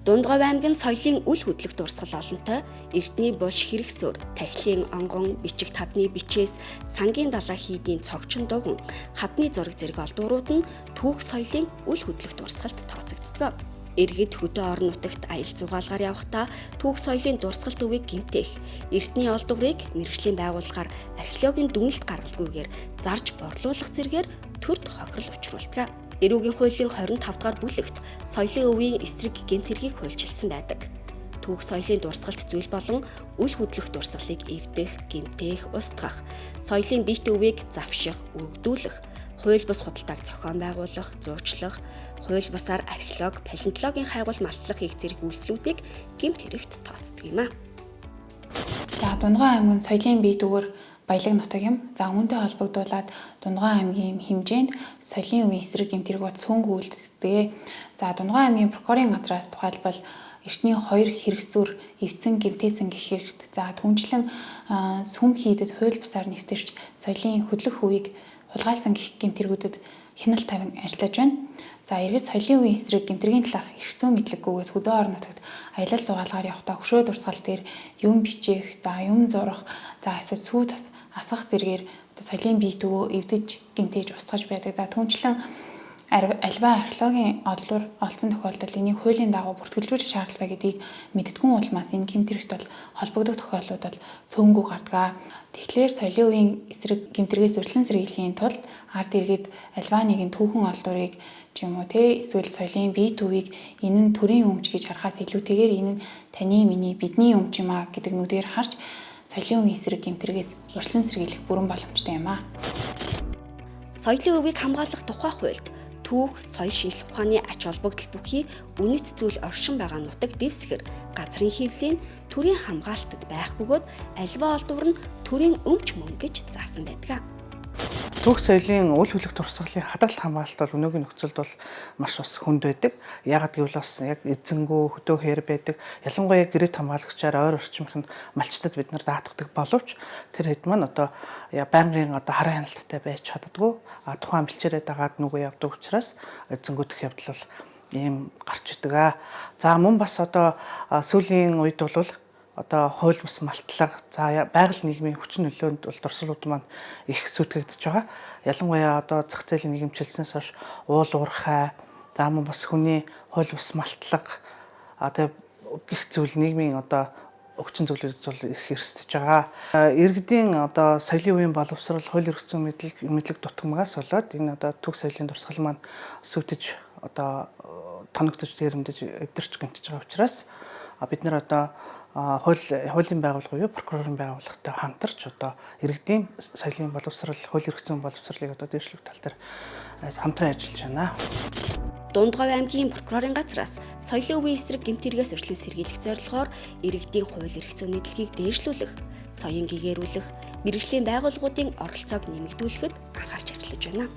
Дундгов аймгийн соёлын үл хөдлөх дурсгал олонтой, эртний булш хэрэгсөөр, тахилын онгон, бичиг татны бичээс сангийн далай хийдийн цогчин дуган, хадны зураг зэрэг олдуурууд нь түүх соёлын үл хөдлөх дурсгалд тооцогддог. Иргэд хөдөө орон нутагт аялал зугаалгаар явахдаа түүх соёлын дурсгал төвийг гэмтэх, эртний олдврыг мэргэжлийн байгууллагаар археологийн дүгнэлт гаргалгүйгээр зарж борлуулах зэргээр төрд хохирол учруулдаг. Эрүүгийн хуулийн 25 дугаар бүлэгт соёлын өвийн эсрэг гэмт хэргийг хуульчилсан байдаг. Түүх соёлын дурсгалт зүйл болон үл хөдлөх дурсгалыг эвдэх, гэмтэх, устгах, соёлын биет өвийг завших, өргөдүүлэх, хууль бус худалдааг зохион байгуулах, зуучлах, хууль бусаар археолог, палеонтологийн хайгуул малтлах их зэрэг үйлдэлүүдийг гэмт хэрэгт тооцдог юм а. За Дундгой аймгийн соёлын бие дүүгээр баялаг нутаг юм. За үүнтэй холбогдуулаад Дундгой аймгийн хэмжээнд соёлын үеийн эсрэг гэмт хэрэгүүд цөөнгүй үлддэг. За Дундгой аймгийн прокурорын газраас тухайлбал эртний 2 хэрэгсүр эвцэн гэмтээсэн гэх хэрэгт. За түнчлэн сүм хийдэд хууль бусаар нэвтэрч соёлын хөдлөх үеийг хулгайсан гэх гэмт хэрэгүүдэд хяналт тавин ажиллаж байна. За иргэд соёлын үеийн эсрэг гэмтэргийн талаар их зүүн мэдлэггүйгээс хөдөө орон нутагт аялал зугаалгаар явахдаа хөшөө дурсгал дээр юм бичих, за юм зурах, за эсвэл сүйд асгах зэргээр соёлын бие дүү эвдэж гэмтээж устгаж байдаг. За түүнчлэн альва археологийн олдвор олдсон тохиолдолд энийг хуулийн дагуу бүртгэлжүүлэх шаардлагатай гэдгийг мэддэггүй улмаас энэ гэмт хэрэгт бол холбогдох тохиолдлууд бол цөөнгүй гардаг. Тэгэхээр соёлын үеийн эсрэг гэмтэргээс урьдчилан сэргийлэхийн тулд ард иргэд альва нэгэн түүхэн олдврыг ч юм уу эсвэл соёлын бие төвийг энэ нь төрийн өмч гэж харахаас илүүтэйгээр энэ нь таны миний бидний өмч юм а гэдэг нүдээр харж соёлын үеийн эсрэг гэмтэргээс урьдчилан сэргийлэх бүрэн боломжтой юм а. Соёлын өвийг хамгаалах тухай хуульд түүх, соёл шинжлэх ухааны ач холбогдол бүхий үнэт зүйл оршин байгаа нутаг дэвсгэр газрын хэвлэлийн төрийн хамгаалтад байх бөгөөд альва олдвор нь төрийн өмч мөн гэж заасан байдаг. Түүх соёлын үл хөдлөх дурсгалын хадгалт хамгаалалт бол өнөөгийн нөхцөлд бол маш бас хүнд байдаг. Яагаад гэвэл бас яг эзэнгүү хөдөө хээр байдаг. Ялангуяа гэрээт хамгаалагчаар ойр орчмынханд малчтад бид нар даатгадаг боловч тэр хэд маань одоо байнгын хараа хяналттай байж чаддгүй. Тухайн бэлчээрээ дагаад нүгөө явдаг учраас эзэнгүүдэх явдал бол ийм гарч идэг. За мөн бас сүүлийн үед бол хууль бус малтлага, за байгаль нийгмийн хүчин нөлөөнд бол дурсгалууд маань их сүйтгэгдэж байгаа. Ялангуяа зах зээлийн нийгэмчилснээс хойш уул уурхай, за мөн бас хүний хууль бус малтлага гих зүйл нийгмийн өгчин зүйлүүд бол их эрсдэж байгаа. Иргэдийн соёлын үеийн боловсрол, хууль эрх зүйн мэдлэг дутагмаас болоод энэ түүх соёлын дурсгал маань сүйтэж тоногдож, дээрэмдэж, эвдэрч гэмтэж байгаа учраас бид нар хуулийн байгууллага буюу прокурорын байгууллагатай хамтарч иргэдийн соёлын боловсрол, хууль эрх зүйн боловсролыг дээшлэх тал дээр хамтран ажиллаж байна. Дундгов аймгийн прокурорын газраас соёлын үеийн эсрэг гэмт хэрэгээс урьдчилан сэргийлэх зорилгоор иргэдийн хууль эрх зүйн мэдлэгийг дээшлүүлэх, соён гэгээрүүлэх, мэргэжлийн байгууллагуудын оролцоог нэмэгдүүлэхэд анхаарч ажиллаж байна.